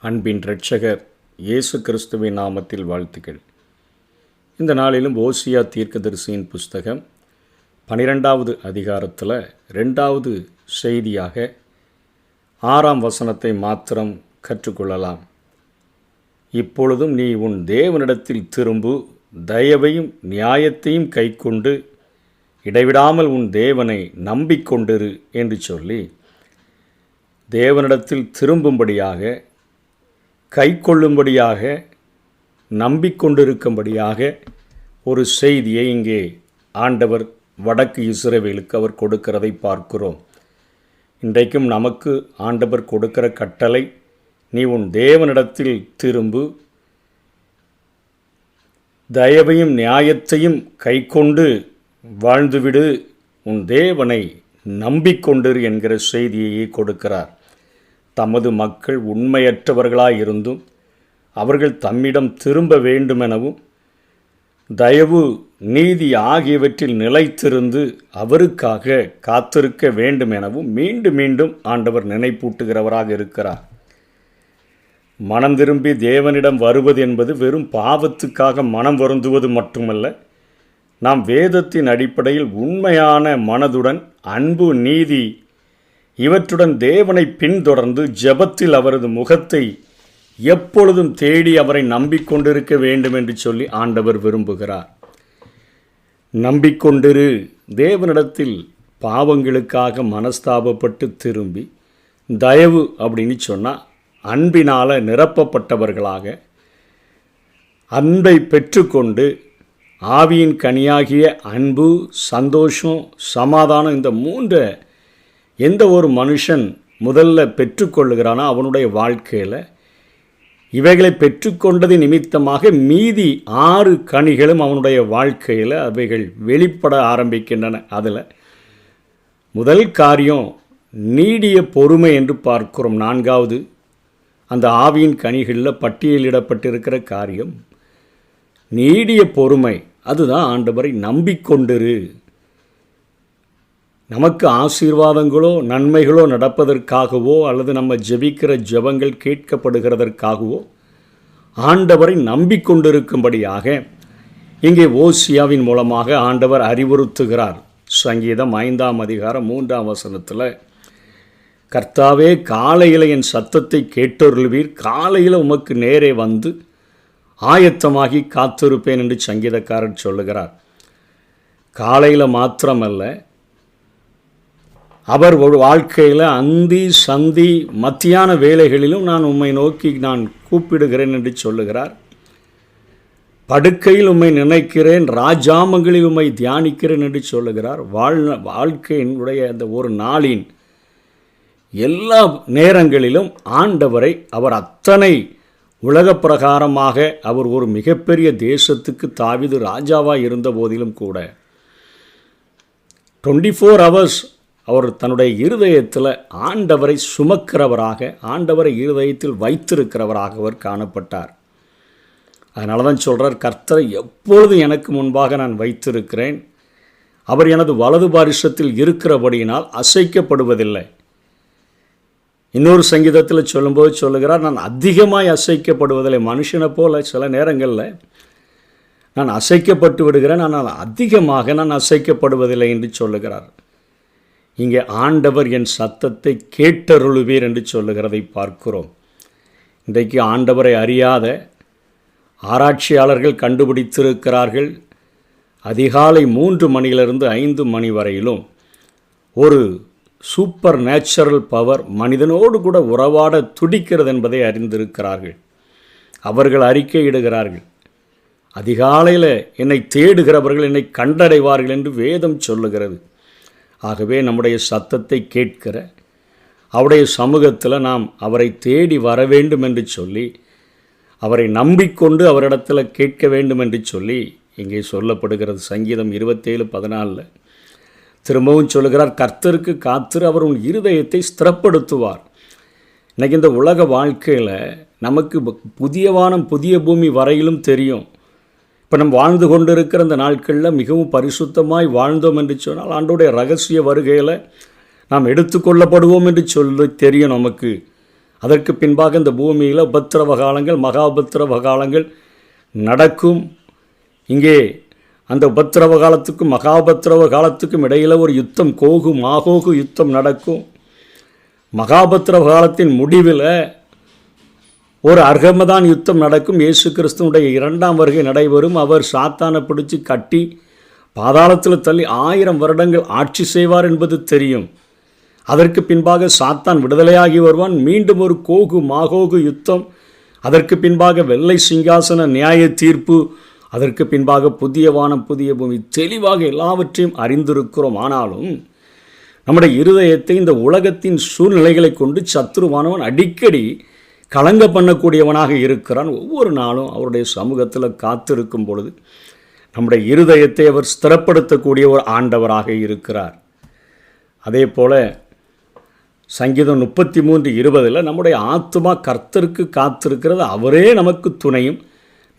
அன்பின் இரட்சகர் இயேசு கிறிஸ்துவின் நாமத்தில் வாழ்த்துக்கள். இந்த நாளிலும் ஓசியா தீர்க்கதரிசியின் புஸ்தகம் 12வது அதிகாரத்தில் 2வது செய்தியாக 6ஆம் வசனத்தை மாத்திரம் கற்றுக்கொள்ளலாம். இப்பொழுதும் நீ உன் தேவனிடத்தில் திரும்பு, தயவையும் நியாயத்தையும் கைக்கொண்டு இடைவிடாமல் உன் தேவனை நம்பிக்கொண்டிரு என்று சொல்லி தேவனிடத்தில் திரும்பும்படியாக, கைக்கொள்ளும்படியாக, நம்பிக்கொண்டிருக்கும்படியாக ஒரு செய்தியை இங்கே ஆண்டவர் வடக்கு இஸ்ரவேலுக்கு அவர் கொடுக்கிறதை பார்க்கிறோம். இன்றைக்கும் நமக்கு ஆண்டவர் கொடுக்கிற கட்டளை, நீ உன் தேவனிடத்தில் திரும்பு, தயவையும் நியாயத்தையும் கைக்கொண்டு வாழ்ந்துவிடு, உன் தேவனை நம்பிக்கொண்டிரு என்கிற செய்தியையே கொடுக்கிறார். தமது மக்கள் உண்மையற்றவர்களாயிருந்தும் அவர்கள் தம்மிடம் திரும்ப வேண்டுமெனவும், தயவு நீதி ஆகியவற்றில் நிலைத்திருந்து அவருக்காக காத்திருக்க வேண்டுமெனவும் மீண்டும் மீண்டும் ஆண்டவர் நினைப்பூட்டுகிறவராக இருக்கிறார். மனம் திரும்பி தேவனிடம் வருவது என்பது வெறும் பாவத்துக்காக மனம் வருந்துவது மட்டுமல்ல, நாம் வேதத்தின் அடிப்படையில் உண்மையான மனதுடன் அன்பு, நீதி இவற்றுடன் தேவனை பின்தொடர்ந்து ஜெபத்தில் அவரது முகத்தை எப்பொழுதும் தேடி அவரை நம்பிக்கொண்டிருக்க வேண்டும் என்று சொல்லி ஆண்டவர் விரும்புகிறார். நம்பிக்கொண்டிரு. தேவனிடத்தில் பாவங்களுக்காக மனஸ்தாபப்பட்டு திரும்பி, தயவு அப்படின்னு சொன்னால் அன்பினால் நிரப்பப்பட்டவர்களாக அன்பை பெற்றுக்கொண்டு ஆவியின் கனியாகிய அன்பு, சந்தோஷம், சமாதானம், இந்த மூன்று எந்த ஒரு மனுஷன் முதல்ல பெற்றுக்கொள்ளுகிறானோ அவனுடைய வாழ்க்கையில் இவைகளை பெற்றுக்கொண்டது நிமித்தமாக மீதி 6 கனிகளும் அவனுடைய வாழ்க்கையில் அவைகள் வெளிப்பட ஆரம்பிக்கின்றன. அதில் முதல் காரியம் நீடிய பொறுமை என்று பார்க்கிறோம். 4வது அந்த ஆவியின் கனிகளில் பட்டியலிடப்பட்டிருக்கிற காரியம் நீடிய பொறுமை. அதுதான் ஆண்டவரை நம்பிக்கொண்டிரு. நமக்கு ஆசீர்வாதங்களோ நன்மைகளோ நடப்பதற்காகவோ அல்லது நம்ம ஜெபிக்கிற ஜெபங்கள் கேட்கப்படுகிறதற்காகவோ ஆண்டவரை நம்பிக்கொண்டிருக்கும்படியாக இங்கே ஓசியாவின் மூலமாக ஆண்டவர் அறிவுறுத்துகிறார். சங்கீதம் 5ஆம் அதிகாரம் 3ஆம் வசனத்தில், கர்த்தாவே காலையில் என் சத்தத்தை கேட்டருள்வீர், காலையில் உமக்கு நேரே வந்து ஆயத்தமாகி காத்திருப்பேன் என்று சங்கீதக்காரர் சொல்லுகிறார். காலையில் மாத்திரமல்ல, அவர் ஒரு வாழ்க்கையில் அந்தி சந்தி மத்தியான வேளைகளிலும் நான் உம்மை நோக்கி நான் கூப்பிடுகிறேன் என்று சொல்லுகிறார். படுக்கையில் உம்மை நினைக்கிறேன், ராஜாமங்களில் உம்மை தியானிக்கிறேன் என்று சொல்லுகிறார். வாழ்க்கையினுடைய அந்த ஒரு நாளின் எல்லா நேரங்களிலும் ஆண்டவரை அவர் அத்தனை உலக பிரகாரமாக அவர் ஒரு மிகப்பெரிய தேசத்துக்கு தாவீது ராஜாவாக இருந்த போதிலும் கூட 24 hours அவர் தன்னுடைய இருதயத்தில் ஆண்டவரை சுமக்கிறவராக, ஆண்டவரை இருதயத்தில் வைத்திருக்கிறவராக அவர் காணப்பட்டார். அதனால தான் சொல்கிறார், கர்த்தரை எப்பொழுதும் எனக்கு முன்பாக நான் வைத்திருக்கிறேன், அவர் எனது வலது பாரிசத்தில் இருக்கிறபடியினால் அசைக்கப்படுவதில்லை. இன்னொரு சங்கீதத்தில் சொல்லும்போது சொல்லுகிறார், நான் அதிகமாய் அசைக்கப்படுவதில்லை. மனுஷனை போல சில நேரங்களில் நான் அசைக்கப்பட்டு விடுகிறேன், ஆனால் அதிகமாக நான் அசைக்கப்படுவதில்லை என்று சொல்லுகிறார். இங்கே ஆண்டவர் என் சத்தத்தை கேட்டருளுவீர் என்று சொல்லுகிறதை பார்க்கிறோம். இன்றைக்கு ஆண்டவரை அறியாத ஆராய்ச்சியாளர்கள் கண்டுபிடித்திருக்கிறார்கள், அதிகாலை 3 மணியிலிருந்து 5 மணி வரையிலும் ஒரு சூப்பர் நேச்சுரல் பவர் மனிதனோடு கூட உறவாட துடிக்கிறது என்பதை அறிந்திருக்கிறார்கள். அவர்கள் அறிக்கையிடுகிறார்கள், அதிகாலையில் என்னை தேடுகிறவர்கள் என்னை கண்டடைவார்கள் என்று வேதம் சொல்லுகிறது. ஆகவே நம்முடைய சத்தத்தை கேட்கிற அவருடைய சமூகத்தில் நாம் அவரை தேடி வர வேண்டும் என்று சொல்லி, அவரை நம்பிக்கொண்டு அவரிடத்தில் கேட்க வேண்டும் என்று சொல்லி இங்கே சொல்லப்படுகிறது. சங்கீதம் 27:14 திரும்பவும் சொல்லுகிறார், கர்த்தருக்கு காத்திரு, அவர் உன் இருதயத்தை ஸ்திரப்படுத்துவார். இன்றைக்கி இந்த உலக வாழ்க்கையில் நமக்கு புதிய வானம் புதிய பூமி வரையிலும் தெரியும். இப்போ நம்ம வாழ்ந்து கொண்டு இருக்கிற இந்த நாட்களில் மிகவும் பரிசுத்தமாய் வாழ்ந்தோம் என்று சொன்னால் ஆண்டோடைய ரகசிய வருகையில் நாம் எடுத்துக்கொள்ளப்படுவோம் என்று சொல்லி தெரியும் நமக்கு. அதற்கு பின்பாக இந்த பூமியில் உபத்திரவ காலங்கள், மகா உபத்திரவ காலங்கள் நடக்கும். இங்கே அந்த உபத்திரவ காலத்துக்கும் மகா உபத்திரவ காலத்துக்கும் இடையில் ஒரு யுத்தம், கோகு மாகோகு யுத்தம் நடக்கும். மகாபத்திரவ காலத்தின் முடிவில் ஒரு அர்கமதான் யுத்தம் நடக்கும். இயேசு கிறிஸ்துவனுடைய 2ஆம் வருகை நடைபெறும். அவர் சாத்தானை பிடிச்சி கட்டி பாதாளத்தில் தள்ளி 1000 வருடங்கள் ஆட்சி செய்வார் என்பது தெரியும். அதற்கு பின்பாக சாத்தான் விடுதலையாகி வருவான். மீண்டும் ஒரு கோகு மாகோகு யுத்தம். அதற்கு பின்பாக வெள்ளை சிங்காசன நியாய தீர்ப்பு. அதற்கு பின்பாக புதிய வானம் புதிய பூமி. தெளிவாக எல்லாவற்றையும் அறிந்திருக்கிறோம். ஆனாலும் நம்முடைய இருதயத்தை இந்த உலகத்தின் சூழ்நிலைகளை கொண்டு சத்துருவானவன் அடிக்கடி கலங்க பண்ணக்கூடியவனாக இருக்கிறான். ஒவ்வொரு நாளும் அவருடைய சமூகத்தில் காத்திருக்கும் பொழுது நம்முடைய இருதயத்தை அவர் ஸ்திரப்படுத்தக்கூடிய ஒரு ஆண்டவராக இருக்கிறார். அதே போல் சங்கீதம் 33:20 நம்முடைய ஆத்துமா கர்த்தருக்கு காத்திருக்கிறது, அவரே நமக்கு துணையும்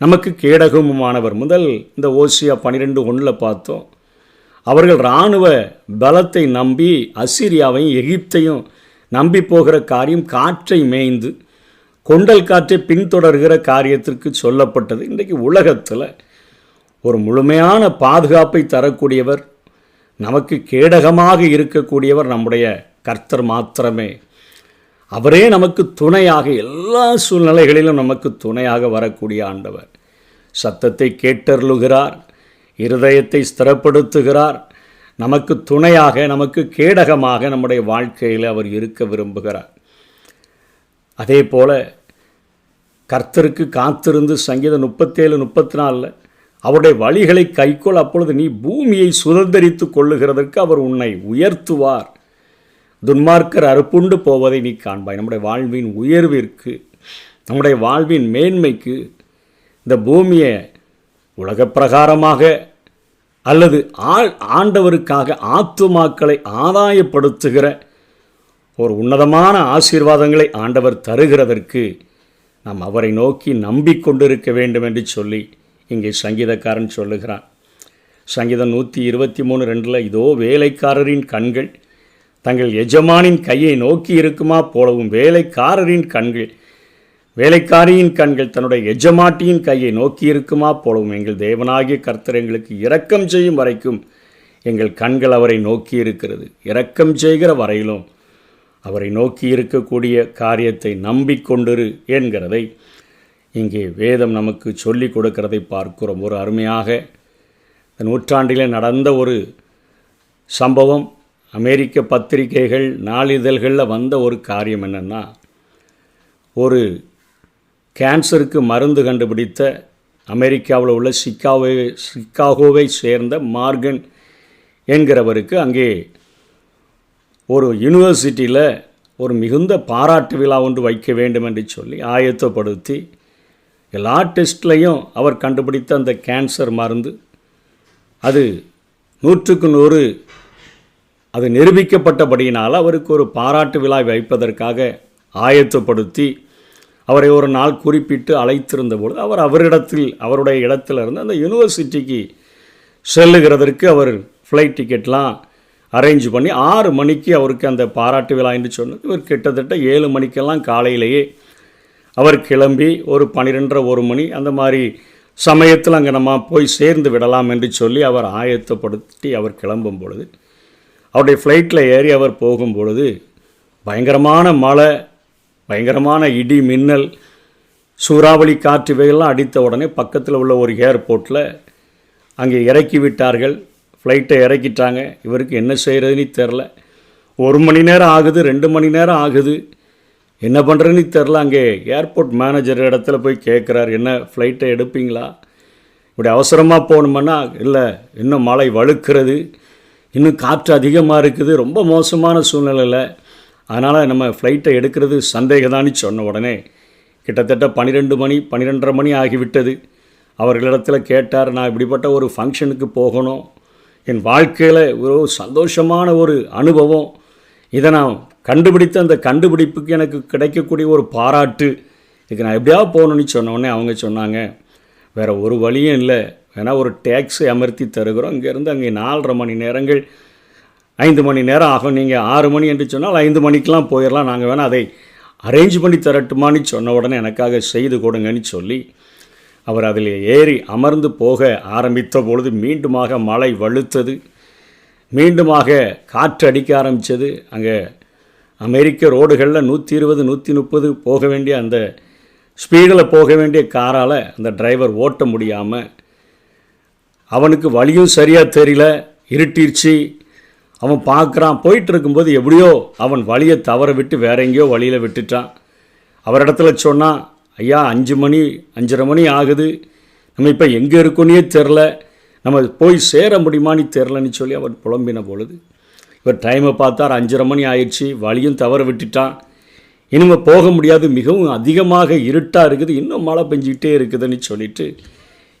நமக்கு கேடகமுமானவர். முதல் இந்த ஓசியா 12:1 பார்த்தோம். அவர்கள் இராணுவ பலத்தை நம்பி அசீரியாவையும் எகிப்தையும் நம்பி போகிற காரியம் காற்றை மேய்ந்து கொண்டல் காற்றை பின்தொடர்கிற காரியத்திற்கு சொல்லப்பட்டது. இன்றைக்கு உலகத்தில் ஒரு முழுமையான பாதுகாப்பை தரக்கூடியவர், நமக்கு கேடகமாக இருக்கக்கூடியவர் நம்முடைய கர்த்தர் மாத்திரமே. அவரே நமக்கு துணையாக, எல்லா சூழ்நிலைகளிலும் நமக்கு துணையாக வரக்கூடிய ஆண்டவர். சத்தத்தை கேட்டருளுகிறார், இருதயத்தை ஸ்திரப்படுத்துகிறார், நமக்கு துணையாக, நமக்கு கேடகமாக நம்முடைய வாழ்க்கையில் அவர் இருக்க விரும்புகிறார். அதே போல் கர்த்தருக்கு காத்திருந்து சங்கீதம் 37:34 அவருடைய வழிகளை கைக்கொள், அப்பொழுது நீ பூமியை சுதந்தரித்து கொள்ளுகிறதற்கு அவர் உன்னை உயர்த்துவார். துன்மார்க்கர் அறுப்புண்டு போவதை நீ காண்பாய். நம்முடைய வாழ்வின் உயர்விற்கு, நம்முடைய வாழ்வின் மேன்மைக்கு இந்த பூமியை உலக பிரகாரமாக அல்லது ஆண்டவருக்காக ஆத்துமாக்களை ஆதாயப்படுத்துகிற ஒரு உன்னதமான ஆசீர்வாதங்களை ஆண்டவர் தருகிறதற்கு நாம் அவரை நோக்கி நம்பிக்கொண்டிருக்க வேண்டும் என்று சொல்லி இங்கே சங்கீதக்காரன் சொல்லுகிறான். சங்கீதம் 123:2 இதோ வேலைக்காரரின் கண்கள் தங்கள் எஜமானின் கையை நோக்கி இருக்குமா போலவும், வேலைக்காரியின் கண்கள் தன்னுடைய எஜமாட்டியின் கையை நோக்கி இருக்குமா போலவும், எங்கள் தேவனாகிய கர்த்தர் எங்களுக்கு இரக்கம் செய்யும் வரைக்கும் எங்கள் கண்கள் அவரை நோக்கி இருக்கிறது. இரக்கம் செய்கிற வரையிலும் அவரை நோக்கி இருக்கக்கூடிய காரியத்தை நம்பிக்கொண்டிரு என்கிறதை இங்கே வேதம் நமக்கு சொல்லிக் கொடுக்கிறதை பார்க்கிறோம். ஒரு அருமையாக இந்த நூற்றாண்டிலே நடந்த ஒரு சம்பவம், அமெரிக்க பத்திரிகைகள் நாளிதழ்களில் வந்த ஒரு காரியம் என்னென்னா, ஒரு கேன்சருக்கு மருந்து கண்டுபிடித்த அமெரிக்காவில் உள்ள சிக்காகோவை சேர்ந்த மார்கன் என்கிறவருக்கு அங்கே ஒரு யூனிவர்சிட்டியில் ஒரு மிகுந்த பாராட்டு விழா ஒன்று வைக்க வேண்டும் என்று சொல்லி ஆயத்தப்படுத்தி எல்லா டெஸ்ட்லையும் அவர் கண்டுபிடித்த அந்த கேன்சர் மருந்து அது 100க்கு 100 அது நிரூபிக்கப்பட்டபடியினால் அவருக்கு ஒரு பாராட்டு விழா வைப்பதற்காக ஆயத்தப்படுத்தி அவரை ஒரு நாள் குறிப்பிட்டு அழைத்திருந்த பொழுது அவர் அவருடைய இடத்திலிருந்து அந்த யூனிவர்சிட்டிக்கு செல்லுகிறதற்கு அவர் ஃப்ளைட் டிக்கெட்லாம் அரேஞ்ச் பண்ணி 6 மணிக்கு அவருக்கு அந்த பாராட்டு விழா என்று சொன்னது. இவர் கிட்டத்தட்ட 7 மணிக்கெல்லாம் காலையிலேயே அவர் கிளம்பி ஒரு 12:30 மணி அந்த மாதிரி சமயத்தில் அங்கே நம்ம போய் சேர்ந்து விடலாம் என்று சொல்லி அவர் ஆயத்தப்படுத்தி அவர் கிளம்பும் பொழுது, அவருடைய ஃப்ளைட்டில் ஏறி அவர் போகும் பொழுது பயங்கரமான மழை, பயங்கரமான இடி மின்னல், சூறாவளி காற்று இவையெல்லாம் அடித்த உடனே பக்கத்தில் உள்ள ஒரு ஏர்போர்ட்டில் அங்கே இறக்கி விட்டார்கள். ஃப்ளைட்டை இறக்கிட்டாங்க. இவருக்கு என்ன செய்கிறதுன்னு தெரில. 1 மணி நேரம் ஆகுது, 2 மணி நேரம் ஆகுது, என்ன பண்ணுறதுன்னு தெரில. அங்கே ஏர்போர்ட் மேனேஜர் இடத்துல போய் கேட்குறாரு, என்ன ஃப்ளைட்டை எடுப்பீங்களா, இப்படி அவசரமாக போகணுமன்னா, இல்லை இன்னும் மழை வழுக்கிறது, இன்னும் காற்று அதிகமாக இருக்குது, ரொம்ப மோசமான சூழ்நிலையில், அதனால் நம்ம ஃப்ளைட்டை எடுக்கிறது சந்தேகதான்னு சொன்ன உடனே கிட்டத்தட்ட 12 மணி 12:30 மணி ஆகிவிட்டது. அவர்களிடத்தில் கேட்டார், நான் இப்படிப்பட்ட ஒரு ஃபங்க்ஷனுக்கு போகணும், என் வாழ்க்கையில் ஒரு சந்தோஷமான ஒரு அனுபவம், இதை நான் கண்டுபிடித்த அந்த கண்டுபிடிப்புக்கு எனக்கு கிடைக்கக்கூடிய ஒரு பாராட்டு, இதுக்கு நான் எப்படியாவது போகணுன்னு சொன்னோடனே அவங்க சொன்னாங்க, வேறு ஒரு வழியும் இல்லை, வேணால் ஒரு டேக்ஸி அமர்த்தி தருகிறோம், இங்கேருந்து அங்கே 4:30 மணி நேரங்கள் 5 மணி நேரம் ஆகும், நீங்கள் 6 மணி என்று சொன்னால் 5 மணிக்கெலாம் போயிடலாம், நாங்கள் வேணால் அதை அரேஞ்ச் பண்ணி தரட்டுமான்னு சொன்ன உடனே எனக்காக செய்து கொடுங்கன்னு சொல்லி அவர் அதில் ஏறி அமர்ந்து போக ஆரம்பித்த பொழுது மீண்டுமாக மழை வலுத்தது, மீண்டுமாக காற்று அடிக்க ஆரம்பித்தது. அங்கே அமெரிக்க ரோடுகளில் 120 130 போக வேண்டிய அந்த ஸ்பீடில் போக வேண்டிய காரால் அந்த டிரைவர் ஓட்ட முடியாமல், அவனுக்கு வழியும் சரியாக தெரியல, இருட்டிருச்சு. அவன் பார்க்குறான், போயிட்டு இருக்கும்போது எப்படியோ அவன் வழியை தவற விட்டு வேற எங்கேயோ வழியில் விட்டுட்டான். அவரிடத்துல சொன்னான், ஐயா 5 மணி 5:30 மணி ஆகுது, நம்ம இப்போ எங்கே இருக்கோன்னே தெரில, நம்ம போய் சேர முடியுமான்னு தெரிலன்னு சொல்லி அவன் புலம்பின பொழுது இவர் டைமை பார்த்தார், 5:30 மணி ஆயிடுச்சு, வழியும் தவற விட்டுட்டான், இனிமேல் போக முடியாது, மிகவும் அதிகமாக இருட்டாக இருக்குது, இன்னும் மழை பெஞ்சிக்கிட்டே இருக்குதுன்னு சொல்லிட்டு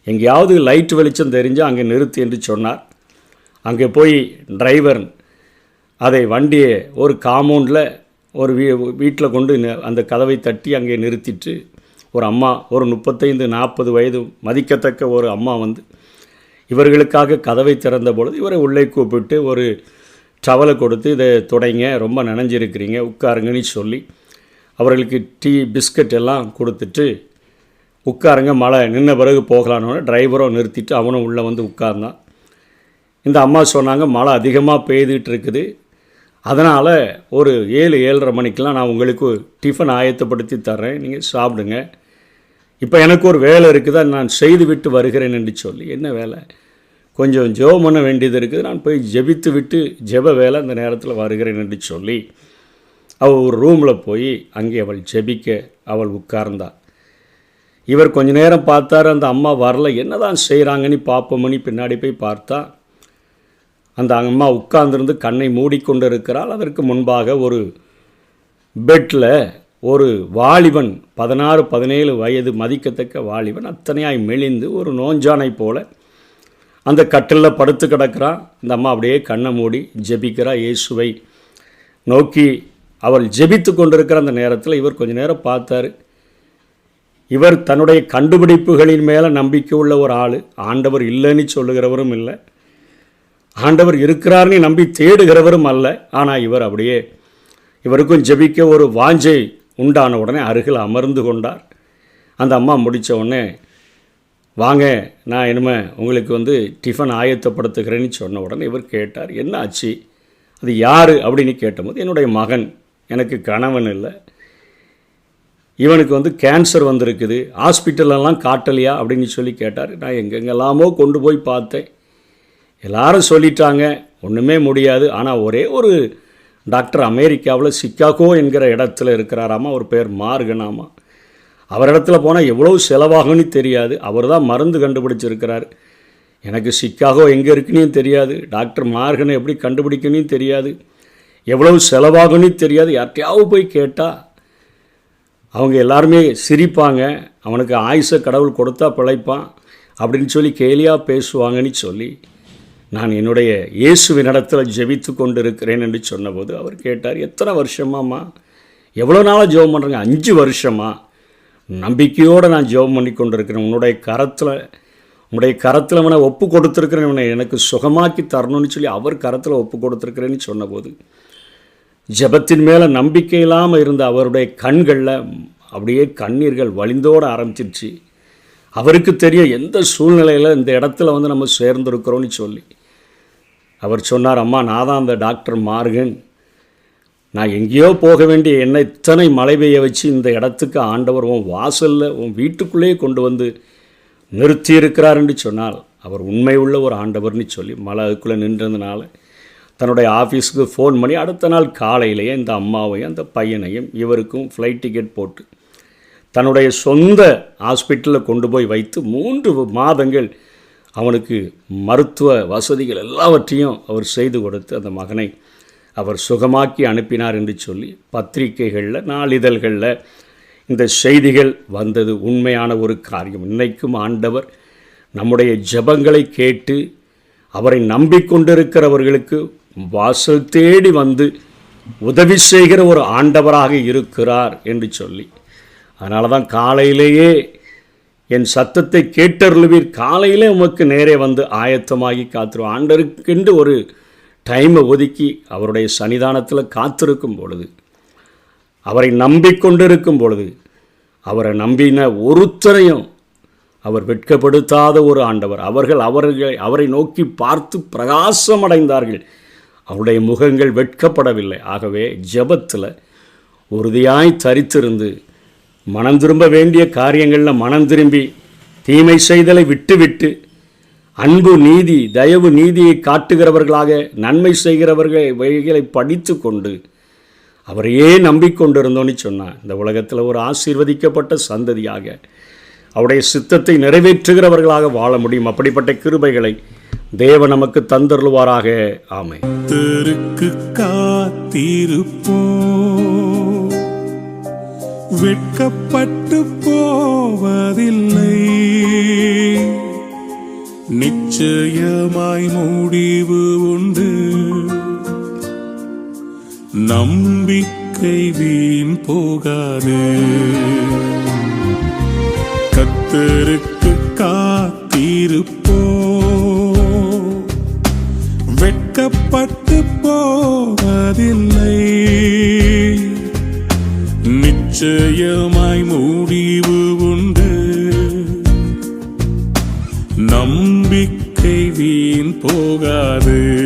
எங்கேயாவது லைட் வெளிச்சம் தெரிஞ்சால் அங்கே நிறுத்தி என்று சொன்னார். அங்கே போய் டிரைவர் அதை வண்டியை ஒரு காம்பவுண்டில் ஒரு வீட்டில் கொண்டு அந்த கதவை தட்டி அங்கே நிறுத்திட்டு ஒரு அம்மா, ஒரு 35-40 வயது மதிக்கத்தக்க ஒரு அம்மா வந்து இவர்களுக்காக கதவை திறந்த பொழுது இவரை உள்ளே கூப்பிட்டு ஒரு டவலை கொடுத்து, இதை துடைங்க, ரொம்ப நனைஞ்சிருக்கிறீங்க, உட்காருங்கன்னு சொல்லி அவர்களுக்கு டீ பிஸ்கட் எல்லாம் கொடுத்துட்டு உட்காருங்க, மழை நின்ன பிறகு போகலான்னு டிரைவரும் நிறுத்திட்டு அவனும் உள்ளே வந்து உட்கார்ந்தான். இந்த அம்மா சொன்னாங்க, மழை அதிகமாக பெய்துட்டு இருக்குது, அதனால் ஒரு 7-7:30 மணிக்கெலாம் நான் உங்களுக்கு டிஃபன் ஆயத்தப்படுத்தி தர்றேன், நீங்கள் சாப்பிடுங்க, இப்போ எனக்கு ஒரு வேலை இருக்குது, நான் செய்து விட்டு வருகிறேன் என்று சொல்லி. என்ன வேலை? கொஞ்சம் ஜெபம் பண்ண வேண்டியது இருக்குது, நான் போய் ஜெபித்து விட்டு ஜெப வேலை அந்த நேரத்தில் வருகிறேன் என்று சொல்லி அவள் ஒரு ரூமில் போய் அங்கே அவள் ஜெபிக்க அவள் உட்கார்ந்தாள். இவர் கொஞ்ச நேரம் பார்த்தார், அந்த அம்மா வரல, என்ன தான் செய்கிறாங்கன்னு பார்ப்போம்னு பின்னாடி போய் பார்த்தா அந்த அம்மா உட்கார்ந்துருந்து கண்ணை மூடிக்கொண்டு இருக்கிறாள். அதற்கு முன்பாக ஒரு பெட்டில் ஒரு வாலிபன், 16-17 வயது மதிக்கத்தக்க வாலிபன், அத்தனையாய் மெலிந்து ஒரு நோஞ்சானை போல அந்த கட்டிலில் படுத்து கிடக்கிறான். இந்த அம்மா அப்படியே கண்ணை மூடி ஜெபிக்கிறா, இயேசுவை நோக்கி அவள் ஜெபித்து கொண்டிருக்கிற அந்த நேரத்தில் இவர் கொஞ்ச நேரம் பார்த்தார். இவர் தன்னுடைய கண்டுபிடிப்புகளின் மேலே நம்பிக்கை உள்ள ஒரு ஆள், ஆண்டவர் இல்லைன்னு சொல்லுகிறவரும் இல்லை, ஆண்டவர் இருக்கிறார்னு நம்பி தேடுகிறவரும் அல்ல. ஆனால் இவர் அப்படியே, இவருக்கும் ஜெபிக்க ஒரு வாஞ்சை உண்டான உடனே அருகில் அமர்ந்து கொண்டார். அந்த அம்மா முடித்த உடனே, வாங்க நான் இனிமே உங்களுக்கு டிஃபன் ஆயத்தப்படுத்துகிறேன்னு சொன்ன உடனே இவர் கேட்டார், என்ன ஆச்சு, அது யார் அப்படின்னு கேட்டபோது, என்னுடைய மகன், எனக்கு கணவன் இல்லை, இவனுக்கு கேன்சர் வந்திருக்குது, ஹாஸ்பிட்டலெல்லாம் காட்டலையா அப்படின்னு சொல்லி கேட்டார். நான் எங்கெங்கெல்லாமோ கொண்டு போய் பார்த்தேன், எல்லாரும் சொல்லிட்டாங்க ஒன்றுமே முடியாது. ஆனால் ஒரே ஒரு டாக்டர் அமெரிக்காவில் சிக்காகோ என்கிற இடத்துல இருக்கிறாராமா, ஒரு பேர் மார்கனாமா, அவரிடத்துல போனால் எவ்வளோ செலவாகும்னு தெரியாது, அவர் தான் மருந்து கண்டுபிடிச்சிருக்கிறார். எனக்கு சிக்காகோ எங்கே இருக்குன்னு தெரியாது, டாக்டர் மார்கனை எப்படி கண்டுபிடிக்கணும்னு தெரியாது, எவ்வளவு செலவாகும்னு தெரியாது. யார்கிட்டையாவது போய் கேட்டால் அவங்க எல்லாருமே சிரிப்பாங்க, அவனுக்கு ஆயுசை கடவுள் கொடுத்தா பிழைப்பான் அப்படின்னு சொல்லி கேலியாக பேசுவாங்கன்னு சொல்லி நான் என்னுடைய இயேசுவினிடத்தில் ஜெபித்து கொண்டு இருக்கிறேன் என்று சொன்னபோது அவர் கேட்டார், எத்தனை வருஷமாம்மா, எவ்வளோ நாளாக ஜெபம் பண்ணுறேங்க? 5 வருஷமா நம்பிக்கையோடு நான் ஜெபம் பண்ணி கொண்டு இருக்கிறேன், உன்னுடைய கரத்தில் அவனை ஒப்பு கொடுத்துருக்கிறேன், இவனை எனக்கு சுகமாக்கி தரணும்னு சொல்லி அவர் கரத்தில் ஒப்பு கொடுத்துருக்கிறேன்னு சொன்னபோது ஜெபத்தின் மேலே நம்பிக்கை இல்லாமல் இருந்த அவருடைய கண்களில் அப்படியே கண்ணீர்கள் வழிந்தோட ஆரம்பிச்சிருச்சு. அவருக்கு தெரிய எந்த சூழ்நிலையில் இந்த இடத்துல நம்ம சேர்ந்துருக்கிறோன்னு சொல்லி அவர் சொன்னார், அம்மா நான் தான் அந்த டாக்டர் மார்கன், நான் எங்கேயோ போக வேண்டிய என்னை இத்தனை மழை பெய்ய வச்சு இந்த இடத்துக்கு ஆண்டவர் உன் வாசலில் உன் வீட்டுக்குள்ளேயே கொண்டு வந்து நிறுத்தியிருக்கிறார் என்று சொன்னால் அவர் உண்மை உள்ள ஒரு ஆண்டவர்னு சொல்லி மழை அதுக்குள்ளே நின்றதுனால தன்னுடைய ஆஃபீஸுக்கு ஃபோன் பண்ணி அடுத்த நாள் காலையிலேயே இந்த அம்மாவையும் அந்த பையனையும் இவருக்கும் ஃப்ளைட் டிக்கெட் போட்டு தன்னுடைய சொந்த ஹாஸ்பிட்டலில் கொண்டு போய் வைத்து 3 மாதங்கள் அவனுக்கு மருத்துவ வசதிகள் எல்லாவற்றையும் அவர் செய்து கொடுத்து அந்த மகனை அவர் சுகமாக்கி அனுப்பினார் என்று சொல்லி பத்திரிகைகளில் நாளிதழ்களில் இந்த செய்திகள் வந்தது. உண்மையான ஒரு காரியம். இன்றைக்கும் ஆண்டவர் நம்முடைய ஜெபங்களை கேட்டு அவரை நம்பிக்கொண்டிருக்கிறவர்களுக்கு வாசல் தேடி வந்து உதவி செய்கிற ஒரு ஆண்டவராக இருக்கிறார் என்று சொல்லி, அதனால தான் காலையிலேயே என் சத்தத்தை கேட்டருளுவீர், காலையிலே உமக்கு நேரே வந்து ஆயத்தமாகி காத்துருவோம். ஆண்டருக்கென்று ஒரு டைமை ஒதுக்கி அவருடைய சன்னிதானத்தில் காத்திருக்கும் பொழுது அவரை நம்பிக்கொண்டிருக்கும் பொழுது அவரை நம்பின ஒருத்தரையும் அவர் வெட்கப்படுத்தாத ஒரு ஆண்டவர். அவரை நோக்கி பார்த்து பிரகாசமடைந்தார்கள். அவருடைய முகங்கள் வெட்கப்படவில்லை. ஆகவே ஜெபத்தில் உறுதியாய் தரித்திருந்து மனம் திரும்ப வேண்டிய காரியங்களில் மனம் திரும்பி தீமை செய்தலை விட்டுவிட்டு அன்பு நீதி தயவு நீதியை காட்டுகிறவர்களாக நன்மை செய்கிறவர்கள் வழிகளை படித்து கொண்டு அவரையே நம்பிக்கொண்டிருந்தோன்னு சொன்னார். இந்த உலகத்தில் ஒரு ஆசீர்வதிக்கப்பட்ட சந்ததியாக அவருடைய சித்தத்தை நிறைவேற்றுகிறவர்களாக வாழ முடியும். அப்படிப்பட்ட கிருபைகளை தேவன் நமக்கு தந்தருள்வாராக. ஆமென். கர்த்தருக்கு காத்திருப்போ, வெட்கப்பட்டு போவதில்லை. நிச்சயமாய் முடிவு உண்டு, நம்பிக்கை வீண் போகாது. கர்த்தருக்கு காத்திருப்போ, வெட்கப்பட்டு போவதில்லை. நிச்சயமாய் முடிவு உண்டு, நம்பிக்கை வீண் போகாது.